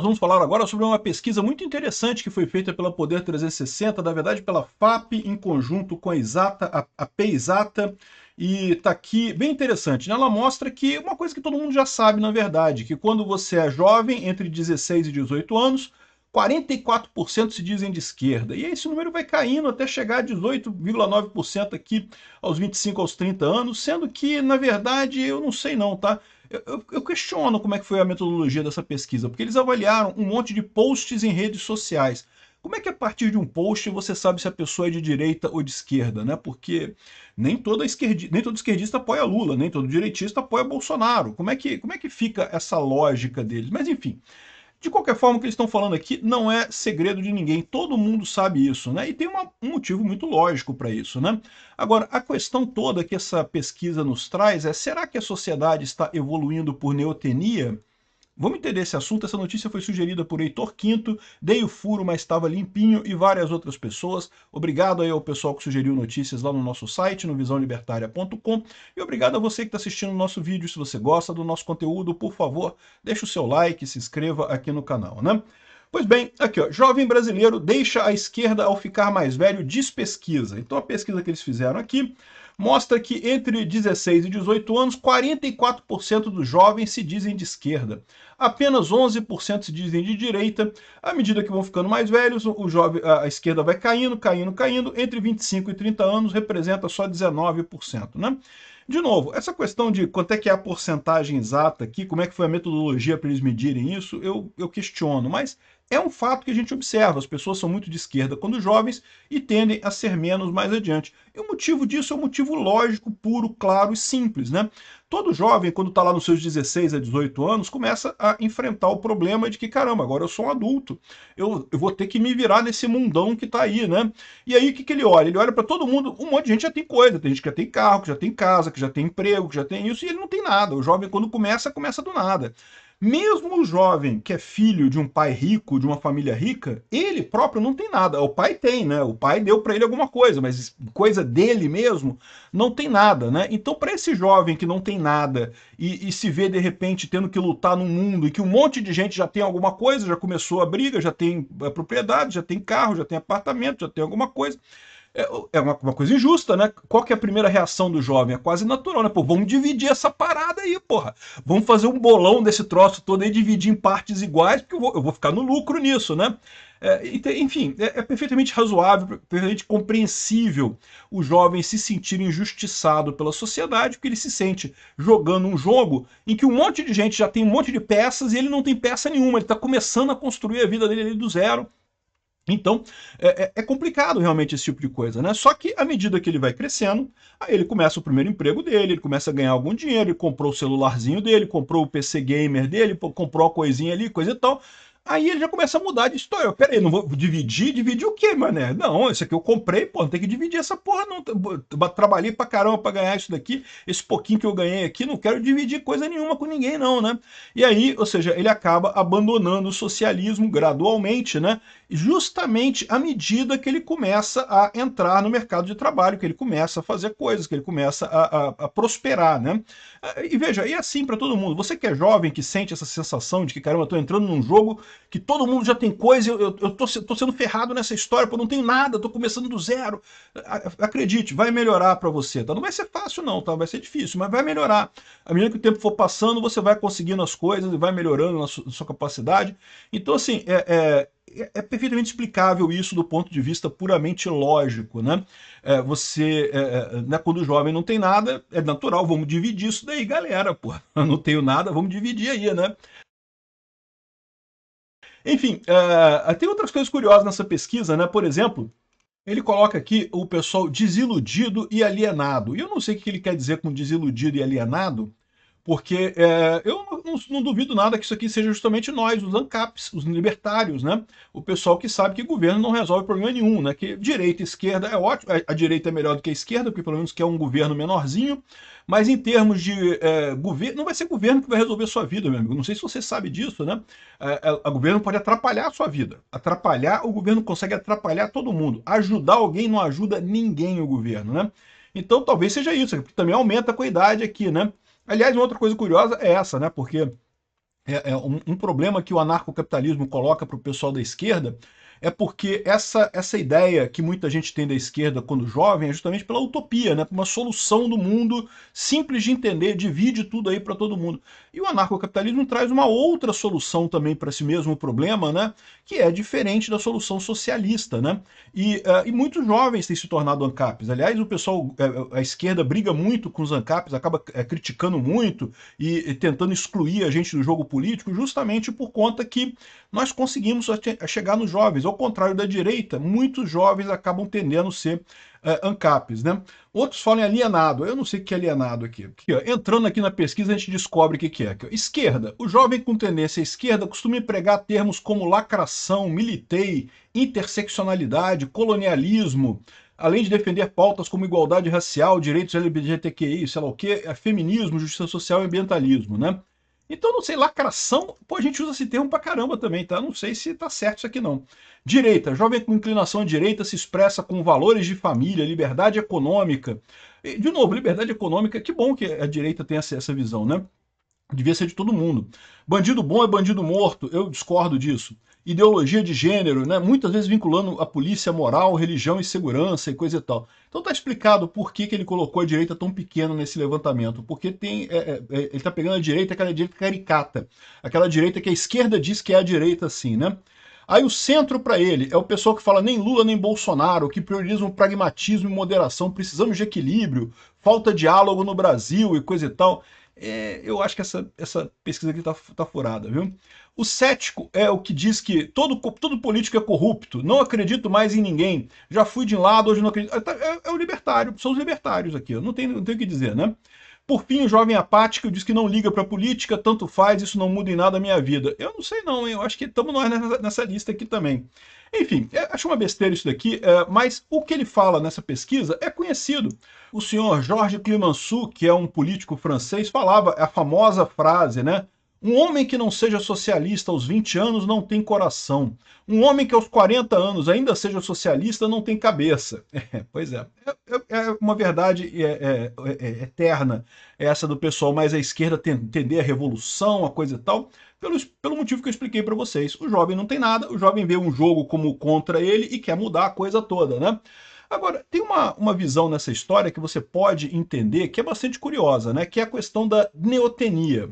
Nós vamos falar agora sobre uma pesquisa muito interessante que foi feita pela Poder 360, na verdade pela FAP, em conjunto com a Exata, a PExata, e está aqui bem interessante, né? Ela mostra que uma coisa que todo mundo já sabe, na verdade, que quando você é jovem, entre 16 e 18 anos, 44% se dizem de esquerda. E esse número vai caindo até chegar a 18,9% aqui aos 25, aos 30 anos, sendo que, na verdade, eu não sei não, tá? Eu questiono como é que foi a metodologia dessa pesquisa, porque eles avaliaram um monte de posts em redes sociais. Como é que a partir de um post você sabe se a pessoa é de direita ou de esquerda, né? Porque nem todo esquerdista apoia Lula, nem todo direitista apoia Bolsonaro. Como é que fica essa lógica deles? Mas enfim, de qualquer forma, o que eles estão falando aqui não é segredo de ninguém, todo mundo sabe isso, né? E tem um motivo muito lógico para isso, né? Agora, a questão toda que essa pesquisa nos traz é: será que a sociedade está evoluindo por neotenia? Vamos entender esse assunto. Essa notícia foi sugerida por Heitor Quinto, dei o furo, mas estava limpinho, e várias outras pessoas. Obrigado aí ao pessoal que sugeriu notícias lá no nosso site, no visãolibertaria.com, e obrigado a você que está assistindo o nosso vídeo. Se você gosta do nosso conteúdo, por favor, deixe o seu like, se inscreva aqui no canal, né? Pois bem, aqui ó, jovem brasileiro deixa a esquerda ao ficar mais velho, diz pesquisa. Então a pesquisa que eles fizeram aqui mostra que entre 16 e 18 anos, 44% dos jovens se dizem de esquerda. Apenas 11% se dizem de direita. À medida que vão ficando mais velhos, a esquerda vai caindo, caindo, caindo. Entre 25 e 30 anos representa só 19%, né? De novo, essa questão de quanto é que é a porcentagem exata aqui, como é que foi a metodologia para eles medirem isso, eu questiono, mas é um fato que a gente observa. As pessoas são muito de esquerda quando jovens e tendem a ser menos mais adiante. E o motivo disso é um motivo lógico, puro, claro e simples, né? Todo jovem, quando está lá nos seus 16 a 18 anos, começa a enfrentar o problema de que, caramba, agora eu sou um adulto, eu vou ter que me virar nesse mundão que está aí, né? E aí o que ele olha? Ele olha para todo mundo, um monte de gente já tem coisa, tem gente que já tem carro, que já tem casa, que já tem emprego, que já tem isso, e ele não tem nada. O jovem, quando começa, começa do nada. Mesmo o jovem que é filho de um pai rico, de uma família rica, ele próprio não tem nada. O pai tem, né? O pai deu para ele alguma coisa, mas coisa dele mesmo não tem nada, né? Então, para esse jovem que não tem nada e se vê de repente tendo que lutar num mundo e que um monte de gente já tem alguma coisa, já começou a briga, já tem propriedade, já tem carro, já tem apartamento, já tem alguma coisa, é uma coisa injusta, né? Qual que é a primeira reação do jovem? É quase natural, né? Pô, vamos dividir essa parada aí, porra. Vamos fazer um bolão desse troço todo aí, dividir em partes iguais, porque eu vou ficar no lucro nisso, né? Enfim, é perfeitamente razoável, perfeitamente compreensível o jovem se sentir injustiçado pela sociedade, porque ele se sente jogando um jogo em que um monte de gente já tem um monte de peças e ele não tem peça nenhuma. Ele está começando a construir a vida dele ali do zero. Então, é complicado realmente esse tipo de coisa, né? Só que à medida que ele vai crescendo, aí ele começa o primeiro emprego dele, ele começa a ganhar algum dinheiro, ele comprou o celularzinho dele, comprou o PC gamer dele, comprou a coisinha ali, coisa e tal. Aí ele já começa a mudar de história. Pera aí, não vou dividir? Dividir o quê, mané? Não, isso aqui eu comprei, pô, não tem que dividir essa porra, não. Trabalhei pra caramba pra ganhar isso daqui, esse pouquinho que eu ganhei aqui, não quero dividir coisa nenhuma com ninguém, não, né? E aí, ou seja, ele acaba abandonando o socialismo gradualmente, né? Justamente à medida que ele começa a entrar no mercado de trabalho, que ele começa a fazer coisas, que ele começa a prosperar, né? E veja, e é assim para todo mundo. Você que é jovem, que sente essa sensação de que, caramba, eu tô entrando num jogo que todo mundo já tem coisa, eu tô sendo ferrado nessa história, pô, não tenho nada, tô começando do zero. Acredite, vai melhorar para você, tá? Não vai ser fácil não, tá? Vai ser difícil, mas vai melhorar. À medida que o tempo for passando, você vai conseguindo as coisas e vai melhorando na sua capacidade. Então, assim, é perfeitamente explicável isso do ponto de vista puramente lógico, né? Né, quando o jovem não tem nada, é natural, vamos dividir isso daí, galera, pô. Eu não tenho nada, vamos dividir aí, né? Enfim, tem outras coisas curiosas nessa pesquisa, né? Por exemplo, ele coloca aqui o pessoal desiludido e alienado. E eu não sei o que ele quer dizer com desiludido e alienado, porque eu não duvido nada que isso aqui seja justamente nós, os ANCAPs, os libertários, né? O pessoal que sabe que governo não resolve problema nenhum, né? Que direita e esquerda é ótimo, a direita é melhor do que a esquerda, porque pelo menos quer um governo menorzinho, mas em termos de governo, não vai ser governo que vai resolver a sua vida, meu amigo. Não sei se você sabe disso, né? O governo pode atrapalhar a sua vida. Atrapalhar, o governo consegue atrapalhar todo mundo. Ajudar alguém não ajuda ninguém o governo, né? Então talvez seja isso, porque também aumenta com a idade aqui, né? Aliás, uma outra coisa curiosa é essa, né? Porque um problema que o anarcocapitalismo coloca para o pessoal da esquerda é porque essa ideia que muita gente tem da esquerda quando jovem é justamente pela utopia, né? Uma solução do mundo simples de entender, divide tudo aí para todo mundo. E o anarcocapitalismo traz uma outra solução também para esse mesmo problema, né? Que é diferente da solução socialista, né? E muitos jovens têm se tornado ANCAPs. Aliás, o pessoal, a esquerda briga muito com os ANCAPs, acaba criticando muito e tentando excluir a gente do jogo político, justamente por conta que nós conseguimos chegar nos jovens. Ao contrário da direita, muitos jovens acabam tendendo a ser ANCAPs, né? Outros falam em alienado. Eu não sei o que é alienado aqui. Aqui ó, entrando aqui na pesquisa, a gente descobre o que é. Aqui, ó. Esquerda. O jovem com tendência à esquerda costuma empregar termos como lacração, militei, interseccionalidade, colonialismo, além de defender pautas como igualdade racial, direitos LGBTQI, sei lá o que, feminismo, justiça social e ambientalismo, né? Então, não sei, lacração, pô, a gente usa esse termo pra caramba também, tá? Não sei se tá certo isso aqui não. Direita, jovem com inclinação à direita se expressa com valores de família, liberdade econômica. E, de novo, liberdade econômica, que bom que a direita tem essa visão, né? Devia ser de todo mundo. Bandido bom é bandido morto, eu discordo disso. Ideologia de gênero, né? Muitas vezes vinculando a polícia, moral, religião e segurança e coisa e tal. Então tá explicado por que ele colocou a direita tão pequeno nesse levantamento. Porque tem, ele tá pegando a direita, aquela direita caricata. Aquela direita que a esquerda diz que é a direita assim, né? Aí o centro para ele é o pessoal que fala nem Lula nem Bolsonaro, que prioriza o pragmatismo e moderação, precisamos de equilíbrio, falta diálogo no Brasil e coisa e tal. Eu acho que essa pesquisa aqui tá furada, viu? O cético é o que diz que todo político é corrupto, não acredito mais em ninguém, já fui de um lado, hoje não acredito. É o libertário, são os libertários aqui, não tem o que dizer, né? Por fim, o jovem apático diz que não liga para política, tanto faz, isso não muda em nada a minha vida. Eu não sei não, hein? Eu acho que estamos nós nessa lista aqui também. Enfim, acho uma besteira isso daqui, mas o que ele fala nessa pesquisa é conhecido. O senhor Georges Clemenceau, que é um político francês, falava a famosa frase, né? Um homem que não seja socialista aos 20 anos não tem coração. Um homem que aos 40 anos ainda seja socialista não tem cabeça. Pois é. É uma verdade eterna essa do pessoal mais à esquerda entender a revolução, a coisa e tal, pelo motivo que eu expliquei para vocês. O jovem não tem nada, o jovem vê um jogo como contra ele e quer mudar a coisa toda, né? Agora, tem uma visão nessa história que você pode entender que é bastante curiosa, né? Que é a questão da neotenia.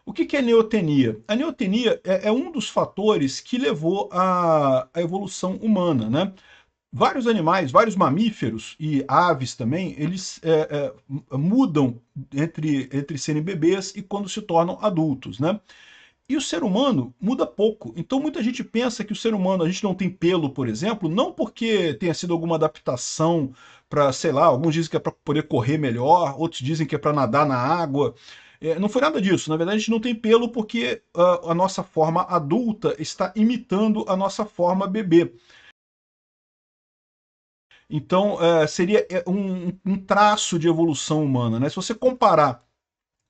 O que é neotenia? A neotenia é um dos fatores que levou à evolução humana, né? Vários animais, vários mamíferos e aves também, eles mudam entre serem bebês e quando se tornam adultos, né? E o ser humano muda pouco. Então muita gente pensa que o ser humano, a gente não tem pelo, por exemplo, não porque tenha sido alguma adaptação para, sei lá, alguns dizem que é para poder correr melhor, outros dizem que é para nadar na água. Não foi nada disso. Na verdade, a gente não tem pelo porque a nossa forma adulta está imitando a nossa forma bebê. Então, seria um traço de evolução humana, né? Se você comparar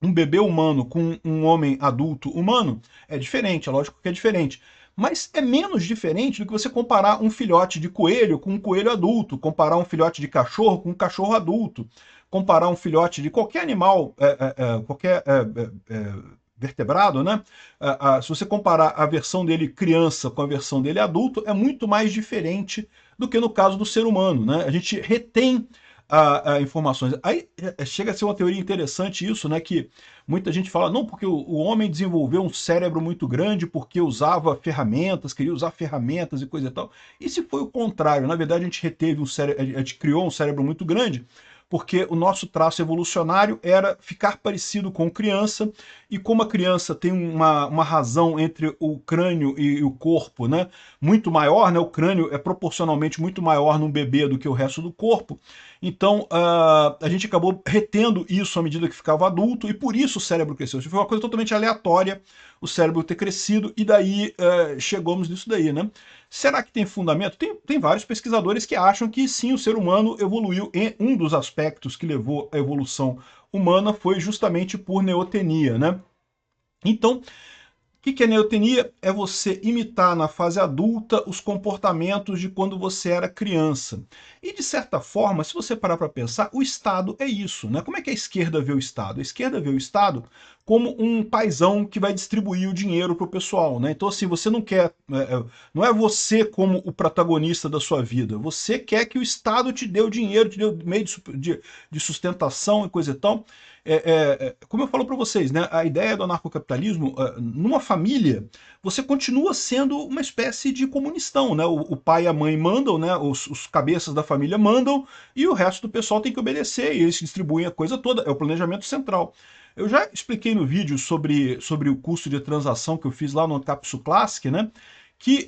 um bebê humano com um homem adulto humano, é diferente, é lógico que é diferente. Mas é menos diferente do que você comparar um filhote de coelho com um coelho adulto, comparar um filhote de cachorro com um cachorro adulto, comparar um filhote de qualquer animal, qualquer vertebrado, né? Se você comparar a versão dele criança com a versão dele adulto, é muito mais diferente do que no caso do ser humano, né? A gente retém informações. Aí chega a ser uma teoria interessante isso, né? Que muita gente fala, não, porque o homem desenvolveu um cérebro muito grande porque usava ferramentas, queria usar ferramentas e coisa e tal. E se foi o contrário? Na verdade, a gente reteve um cérebro, a gente criou um cérebro muito grande porque o nosso traço evolucionário era ficar parecido com criança, e como a criança tem uma razão entre o crânio e o corpo, né, muito maior, né, o crânio é proporcionalmente muito maior num bebê do que o resto do corpo, então a gente acabou retendo isso à medida que ficava adulto, e por isso o cérebro cresceu. Isso foi uma coisa totalmente aleatória, o cérebro ter crescido, e daí chegamos nisso daí, né? Será que tem fundamento? Tem vários pesquisadores que acham que sim, o ser humano evoluiu, e um dos aspectos que levou à evolução humana foi justamente por neotenia, né? Então, que é neotenia? É você imitar na fase adulta os comportamentos de quando você era criança. E de certa forma, se você parar para pensar, o Estado é isso, né? Como é que a esquerda vê o Estado? A esquerda vê o Estado como um paizão que vai distribuir o dinheiro para o pessoal, né? Então assim, você não quer, não é você como o protagonista da sua vida, você quer que o Estado te dê o dinheiro, te dê o meio de sustentação e coisa e tal. Como eu falo para vocês, né, a ideia do anarcocapitalismo, numa família, você continua sendo uma espécie de comunistão, né? O pai e a mãe mandam, né? Os cabeças da família mandam, e o resto do pessoal tem que obedecer, e eles distribuem a coisa toda, é o planejamento central. Eu já expliquei no vídeo sobre o custo de transação que eu fiz lá no Capsu Classic, né? Que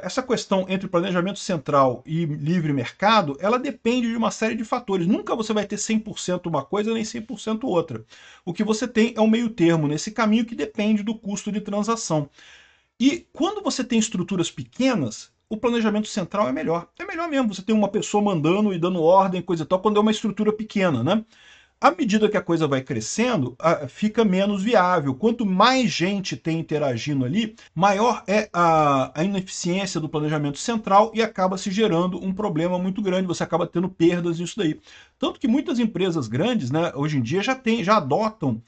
essa questão entre planejamento central e livre mercado, ela depende de uma série de fatores. Nunca você vai ter 100% uma coisa nem 100% outra. O que você tem é um meio termo nesse caminho que depende do custo de transação. E quando você tem estruturas pequenas, o planejamento central é melhor. É melhor mesmo, você tem uma pessoa mandando e dando ordem, coisa e tal, quando é uma estrutura pequena, né? À medida que a coisa vai crescendo, fica menos viável. Quanto mais gente tem interagindo ali, maior é a ineficiência do planejamento central e acaba se gerando um problema muito grande. Você acaba tendo perdas nisso daí. Tanto que muitas empresas grandes, né, hoje em dia já adotam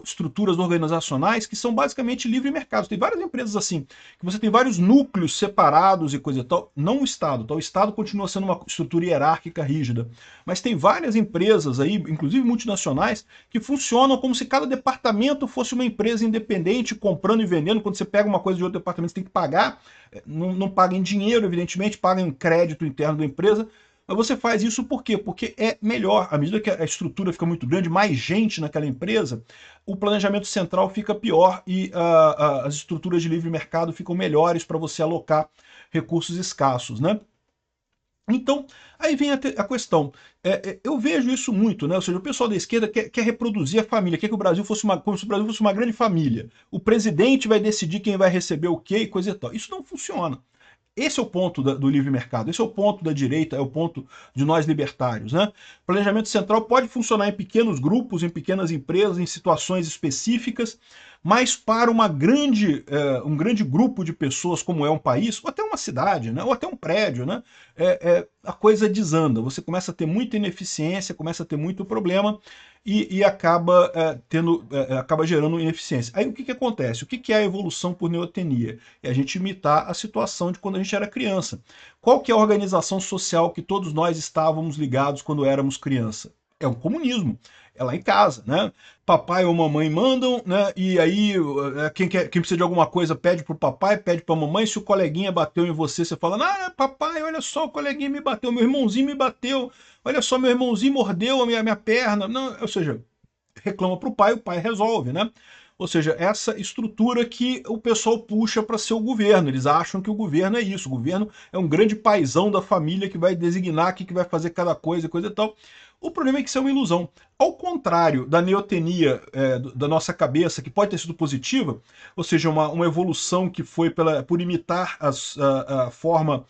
estruturas organizacionais que são basicamente livre mercado. Tem várias empresas assim, que você tem vários núcleos separados e coisa e tal. Não o Estado, tá? O Estado continua sendo uma estrutura hierárquica rígida, mas tem várias empresas aí, inclusive multinacionais, que funcionam como se cada departamento fosse uma empresa independente, comprando e vendendo. Quando você pega uma coisa de outro departamento, você tem que pagar, não paga em dinheiro, evidentemente, paga em crédito interno da empresa. Mas você faz isso por quê? Porque é melhor. À medida que a estrutura fica muito grande, mais gente naquela empresa, o planejamento central fica pior e as estruturas de livre mercado ficam melhores para você alocar recursos escassos, né? Então, aí vem a questão. Eu vejo isso muito, né? Ou seja, o pessoal da esquerda quer reproduzir a família, quer que o Brasil fosse como se o Brasil fosse uma grande família. O presidente vai decidir quem vai receber o quê e coisa e tal. Isso não funciona. Esse é o ponto do livre mercado, esse é o ponto da direita, é o ponto de nós libertários, né? O planejamento central pode funcionar em pequenos grupos, em pequenas empresas, em situações específicas, mas para um grande grupo de pessoas, como é um país, ou até uma cidade, né? Ou até um prédio, né? A coisa desanda, você começa a ter muita ineficiência, começa a ter muito problema, e acaba, acaba gerando ineficiência. Aí o que acontece? O que é a evolução por neotenia? É a gente imitar a situação de quando a gente era criança. Qual que é a organização social que todos nós estávamos ligados quando éramos criança? É o comunismo. É lá em casa, né? Papai ou mamãe mandam, né? E aí quem precisa de alguma coisa pede pro papai, pede pra mamãe. Se o coleguinha bateu em você, você fala: ah, papai, olha só, o coleguinha me bateu, meu irmãozinho me bateu, olha só, meu irmãozinho mordeu a minha perna. Não, ou seja, reclama pro pai, o pai resolve, né? Ou seja, essa estrutura que o pessoal puxa para ser o governo. Eles acham que o governo é isso. O governo é um grande paizão da família que vai designar o que vai fazer cada coisa e coisa e tal. O problema é que isso é uma ilusão. Ao contrário da neotenia da nossa cabeça, que pode ter sido positiva, ou seja, uma evolução que foi por imitar a forma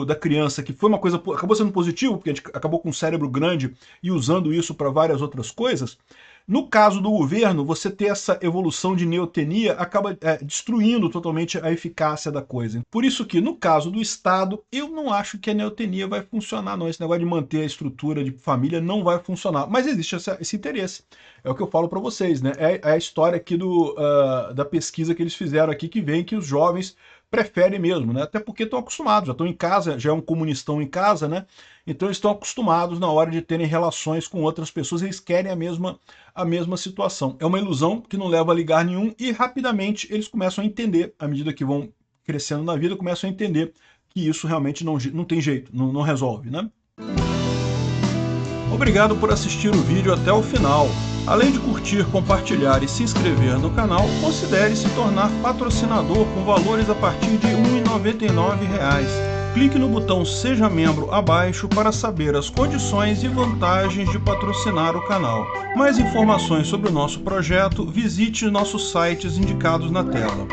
da criança, que foi uma coisa, acabou sendo positivo, porque a gente acabou com um cérebro grande e usando isso para várias outras coisas. No caso do governo, você ter essa evolução de neotenia acaba destruindo totalmente a eficácia da coisa. Por isso que, no caso do Estado, eu não acho que a neotenia vai funcionar, não. Esse negócio de manter a estrutura de família não vai funcionar. Mas existe esse interesse. É o que eu falo para vocês, né? É a história aqui da pesquisa que eles fizeram aqui, que vem que os jovens preferem mesmo, né? Até porque estão acostumados, já estão em casa, já é um comunistão em casa, né? Então eles estão acostumados na hora de terem relações com outras pessoas, eles querem a mesma situação. É uma ilusão que não leva a lugar nenhum e rapidamente eles começam a entender, à medida que vão crescendo na vida, começam a entender que isso realmente não tem jeito, não resolve, né? Obrigado por assistir o vídeo até o final. Além de curtir, compartilhar e se inscrever no canal, considere se tornar patrocinador com valores a partir de R$ 1,99. Clique no botão Seja Membro abaixo para saber as condições e vantagens de patrocinar o canal. Mais informações sobre o nosso projeto, visite nossos sites indicados na tela.